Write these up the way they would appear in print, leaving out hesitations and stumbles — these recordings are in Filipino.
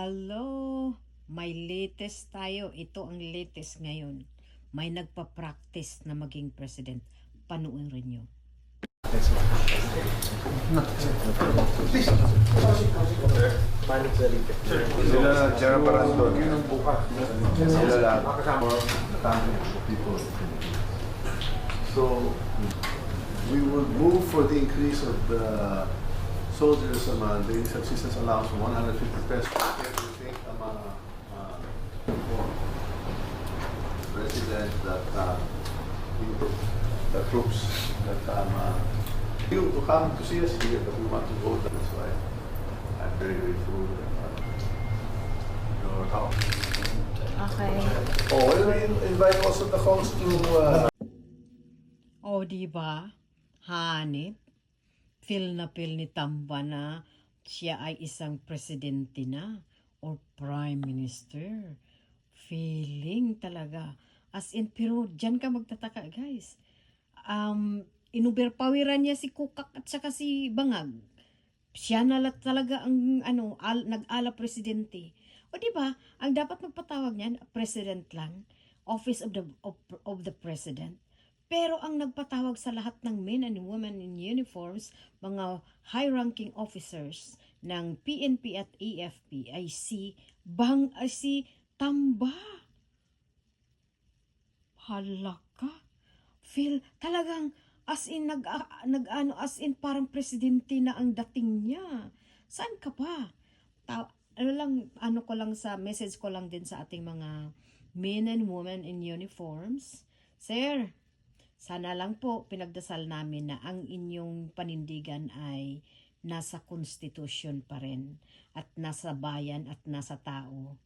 Hello, may latest tayo. Ito ang latest ngayon. May nagpa-practice na maging president. Panuorin nyo. Sila General Parandon. Sila lahat. People. So, we will move for the increase of the soldiers' daily subsistence allowance from 150 pesos to everything president that the troops that you to come to see us here, but we want to vote. That's why I'm very grateful your help. Okay. Oh, well, we invite also the host to O, diba? Hanip. Feel ni Tamba na siya ay isang presidente na or prime minister. Feeling talaga. As in, pero dyan ka magtataka, guys. Inuberpawiran niya si Kukak at saka si Bangag. Siya na talaga ang nag-ala presidente. O di ba? Ang dapat magpatawag niyan, president lang, office of the president. Pero ang nagpatawag sa lahat ng men and women in uniforms, mga high-ranking officers ng PNP at AFP ay si Tamba. Halaka. Feel talagang as in as in parang presidente na ang dating niya. Saan ka pa? Ko lang sa message ko lang din sa ating mga men and women in uniforms. Sir, sana lang po pinagdasal namin na ang inyong panindigan ay nasa konstitusyon pa rin at nasa bayan at nasa tao.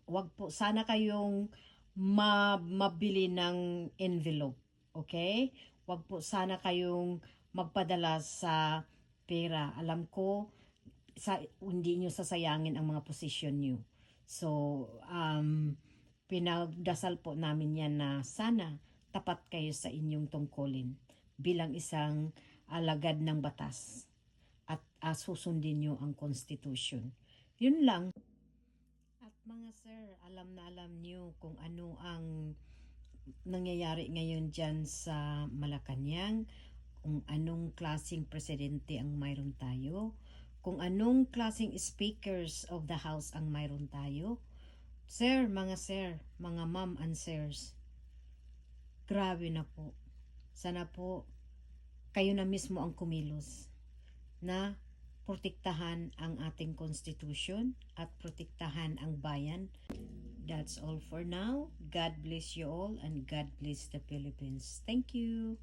Wag po sana kayong mabili ng envelope, okay? Wag po sana kayong magpadala sa pera. Alam ko hindi nyo sasayangin ang mga posisyon nyo. So, pinagdasal po namin yan na sana tapat kayo sa inyong tungkulin bilang isang alagad ng batas at susundin nyo ang konstitusyon. Yun lang. At mga sir, alam nyo kung ano ang nangyayari ngayon dyan sa Malacanang, kung anong klaseng presidente ang mayroon tayo, kung anong klaseng speakers of the house ang mayroon tayo. Sir, mga ma'am and sirs, grabe na po. Sana po kayo na mismo ang kumilos na protektahan ang ating konstitusyon at protektahan ang bayan. That's all for now. God bless you all and God bless the Philippines. Thank you.